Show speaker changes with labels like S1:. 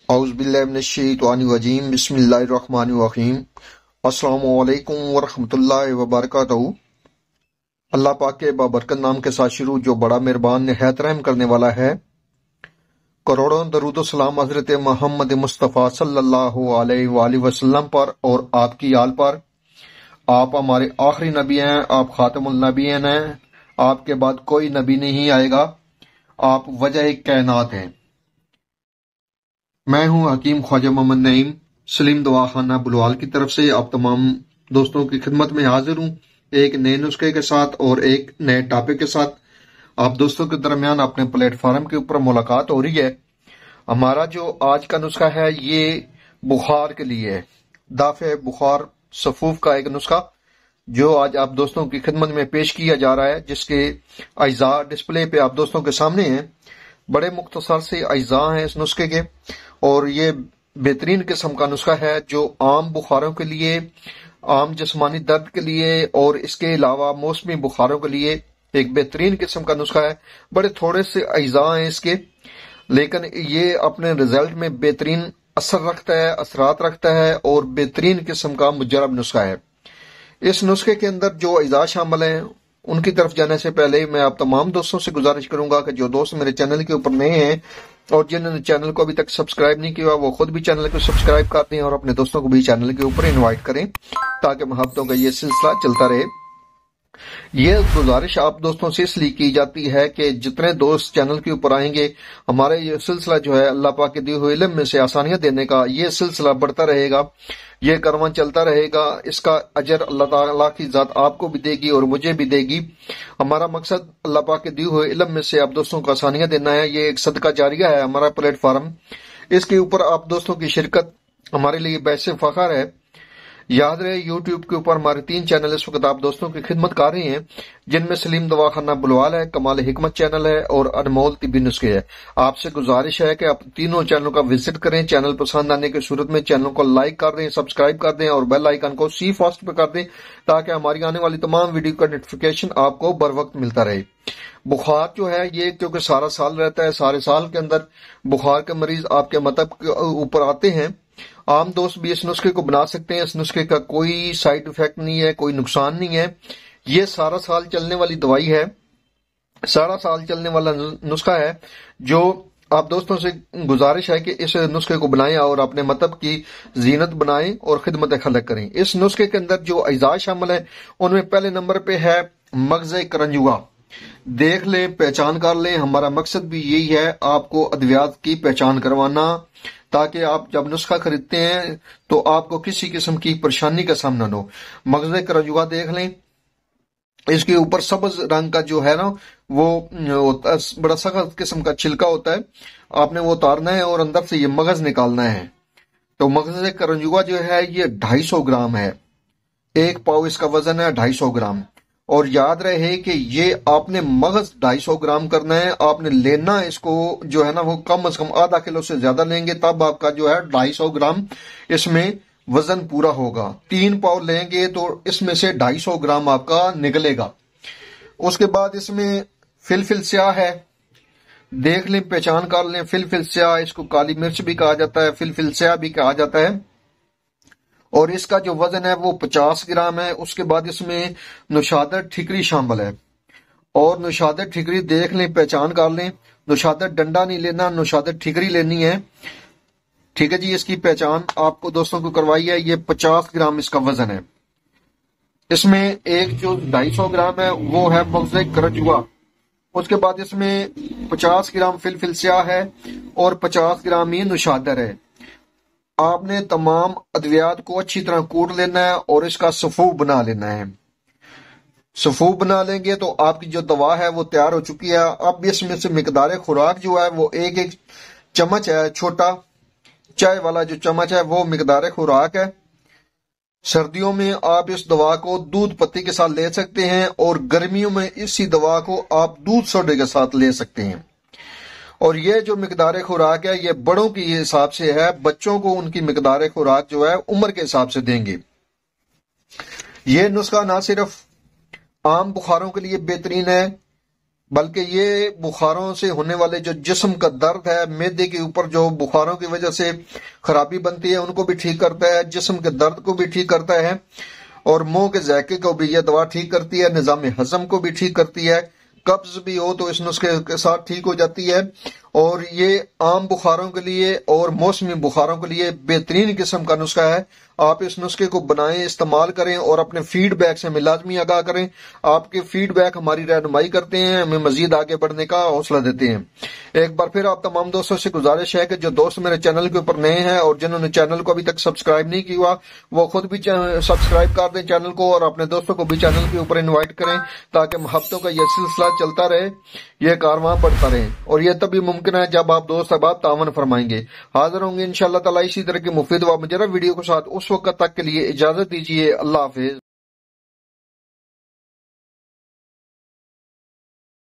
S1: اعوذ باللہ من الشیطان الرجیم بسم اللہ الرحمن الرحیم السلام علیکم ورحمۃ اللہ وبرکاتہ۔ اللہ پاک کے بابرکت نام کے ساتھ شروع جو بڑا مہربان نہایت رحم کرنے والا ہے۔ کروڑوں درود و سلام حضرت محمد مصطفیٰ صلی اللہ علیہ وآلہ وسلم پر اور آپ کی آل پر۔ آپ ہمارے آخری نبی ہیں، آپ خاتم النبیین ہیں، آپ کے بعد کوئی نبی نہیں آئے گا، آپ وجہ کائنات ہیں۔ میں ہوں حکیم خواجہ محمد نعیم سلیم دوا خانہ بلوال کی طرف سے آپ تمام دوستوں کی خدمت میں حاضر ہوں، ایک نئے نسخے کے ساتھ اور ایک نئے ٹاپک کے ساتھ۔ آپ دوستوں کے درمیان اپنے پلیٹ فارم کے اوپر ملاقات ہو رہی ہے۔ ہمارا جو آج کا نسخہ ہے یہ بخار کے لیے ہے، دافع بخار صفوف کا ایک نسخہ جو آج آپ دوستوں کی خدمت میں پیش کیا جا رہا ہے، جس کے اجزاء ڈسپلے پہ آپ دوستوں کے سامنے ہیں۔ بڑے مختصر سے اجزاء ہیں اس نسخے کے، اور یہ بہترین قسم کا نسخہ ہے جو عام بخاروں کے لیے، عام جسمانی درد کے لیے اور اس کے علاوہ موسمی بخاروں کے لیے ایک بہترین قسم کا نسخہ ہے۔ بڑے تھوڑے سے اجزاء ہیں اس کے، لیکن یہ اپنے رزلٹ میں بہترین اثرات رکھتا ہے اور بہترین قسم کا مجرب نسخہ ہے۔ اس نسخے کے اندر جو اجزاء شامل ہیں ان کی طرف جانے سے پہلے میں آپ تمام دوستوں سے گزارش کروں گا کہ جو دوست میرے چینل کے اوپر نئے ہیں اور جنہوں نے چینل کو ابھی تک سبسکرائب نہیں کیا وہ خود بھی چینل کو سبسکرائب کر دیں اور اپنے دوستوں کو بھی چینل کے اوپر انوائٹ کریں تاکہ محبتوں کا یہ سلسلہ چلتا رہے۔ یہ گزارش آپ دوستوں سے اس لیے کی جاتی ہے کہ جتنے دوست چینل کے اوپر آئیں گے، ہمارے یہ سلسلہ جو ہے اللہ پاک کے دیے ہوئے علم میں سے آسانیاں دینے کا یہ سلسلہ بڑھتا رہے گا، یہ کارواں چلتا رہے گا۔ اس کا اجر اللہ تعالیٰ کی ذات آپ کو بھی دے گی اور مجھے بھی دے گی۔ ہمارا مقصد اللہ پاک کے دیے ہوئے علم میں سے آپ دوستوں کو آسانیاں دینا ہے۔ یہ ایک صدقہ جاریہ ہے ہمارا پلیٹ فارم، اس کے اوپر آپ دوستوں کی شرکت ہمارے لیے باعث فخر ہے۔ یاد رہے یوٹیوب کے اوپر ہمارے 3 چینل اس وقت آپ دوستوں کی خدمت کر رہے ہیں، جن میں سلیم دوا خانہ بلوال ہے، کمال حکمت چینل ہے اور انمول طبی نسخے ہے۔ آپ سے گزارش ہے کہ آپ تینوں چینلوں کا وزٹ کریں۔ چینل پسند آنے کی صورت میں چینل کو لائک کر دیں، سبسکرائب کر دیں اور بیل آئیکن کو سی فاسٹ پہ کر دیں تاکہ ہماری آنے والی تمام ویڈیو کا نوٹیفیکیشن آپ کو بر وقت ملتا رہے۔ بخار جو ہے یہ کیونکہ سارا سال رہتا ہے، سارے سال کے اندر بخار کے مریض آپ کے مطب کے اوپر آتے ہیں۔ عام دوست بھی اس نسخے کو بنا سکتے ہیں، اس نسخے کا کوئی سائیڈ افیکٹ نہیں ہے، کوئی نقصان نہیں ہے۔ یہ سارا سال چلنے والی دوائی ہے، سارا سال چلنے والا نسخہ ہے، جو آپ دوستوں سے گزارش ہے کہ اس نسخے کو بنائیں اور اپنے مطلب کی زینت بنائیں اور خدمت خلق کریں۔ اس نسخے کے اندر جو اجزاء شامل ہیں ان میں پہلے نمبر پہ ہے مغز کرنجوا۔ دیکھ لیں، پہچان کر لیں، ہمارا مقصد بھی یہی ہے آپ کو ادویات کی پہچان کروانا تاکہ آپ جب نسخہ خریدتے ہیں تو آپ کو کسی قسم کی پریشانی کا سامنا نہ ہو۔ مغز کرنجوا دیکھ لیں، اس کے اوپر سبز رنگ کا جو ہے نا وہ بڑا سخت قسم کا چھلکا ہوتا ہے، آپ نے وہ اتارنا ہے اور اندر سے یہ مغز نکالنا ہے۔ تو مغز کرنجوا جو ہے یہ 250 گرام ہے، 1 پاؤ اس کا وزن ہے، 250 گرام۔ اور یاد رہے کہ یہ آپ نے مغز 250 گرام کرنا ہے، آپ نے لینا اس کو جو ہے نا وہ کم از کم آدھا کلو سے زیادہ لیں گے تب آپ کا جو ہے 250 گرام اس میں وزن پورا ہوگا۔ 3 پاؤ لیں گے تو اس میں سے 250 گرام آپ کا نکلے گا۔ اس کے بعد اس میں فلفل سیاہ ہے، دیکھ لیں، پہچان کر لیں۔ فلفل سیاہ، اس کو کالی مرچ بھی کہا جاتا ہے، فلفل سیاہ بھی کہا جاتا ہے، اور اس کا جو وزن ہے وہ 50 گرام ہے۔ اس کے بعد اس میں نوشادر ٹھکری شامل ہے، اور نوشادر ٹھکری دیکھ لیں، پہچان کر لیں۔ نوشادر ڈنڈا نہیں لینا، نوشادر ٹھکری لینی ہے، ٹھیک ہے جی۔ اس کی پہچان آپ کو دوستوں کو کروائی ہے، یہ 50 گرام اس کا وزن ہے۔ اس میں ایک جو 250 گرام ہے وہ ہے مغز کرنجوا۔ اس کے بعد اس میں 50 گرام فلفل سیاہ ہے اور 50 گرام یہ نوشادر ہے۔ آپ نے تمام ادویات کو اچھی طرح کوٹ لینا ہے اور اس کا صفوف بنا لینا ہے۔ صفوف بنا لیں گے تو آپ کی جو دوا ہے وہ تیار ہو چکی ہے۔ اب اس میں سے مقدار خوراک جو ہے وہ ایک چمچ ہے، چھوٹا چائے والا جو چمچ ہے وہ مقدار خوراک ہے۔ سردیوں میں آپ اس دوا کو دودھ پتی کے ساتھ لے سکتے ہیں اور گرمیوں میں اسی دوا کو آپ دودھ سوڈے کے ساتھ لے سکتے ہیں۔ اور یہ جو مقدار خوراک ہے یہ بڑوں کی حساب سے ہے، بچوں کو ان کی مقدار خوراک جو ہے عمر کے حساب سے دیں گے۔ یہ نسخہ نہ صرف عام بخاروں کے لیے بہترین ہے بلکہ یہ بخاروں سے ہونے والے جو جسم کا درد ہے، معدے کے اوپر جو بخاروں کی وجہ سے خرابی بنتی ہے ان کو بھی ٹھیک کرتا ہے، جسم کے درد کو بھی ٹھیک کرتا ہے، اور منہ کے ذائقے کو بھی یہ دوا ٹھیک کرتی ہے، نظام ہضم کو بھی ٹھیک کرتی ہے، قبض بھی ہو تو اس نسخے کے ساتھ ٹھیک ہو جاتی ہے، اور یہ عام بخاروں کے لیے اور موسمی بخاروں کے لیے بہترین قسم کا نسخہ ہے۔ آپ اس نسخے کو بنائیں، استعمال کریں اور اپنے فیڈ بیک سے ہمیں لازمی آگاہ کریں۔ آپ کے فیڈ بیک ہماری رہنمائی کرتے ہیں، ہمیں مزید آگے بڑھنے کا حوصلہ دیتے ہیں۔ ایک بار پھر آپ تمام دوستوں سے گزارش ہے کہ جو دوست میرے چینل کے اوپر نئے ہیں اور جنہوں نے چینل کو ابھی تک سبسکرائب نہیں کیا وہ خود بھی سبسکرائب کر دیں چینل کو، اور اپنے دوستوں کو بھی چینل کے اوپر انوائٹ کریں تاکہ ہفتوں کا یہ سلسلہ چلتا رہے، یہ کارواں بڑھتا رہے، اور یہ تبھی ممکن ہے جب آپ دوست احباب تعاون فرمائیں گے۔ حاضر ہوں گے انشاءاللہ تعالی اسی طرح کی مفید و مجرب ویڈیو کے ساتھ۔ اس وقت تک کے لیے اجازت دیجیے، اللہ حافظ۔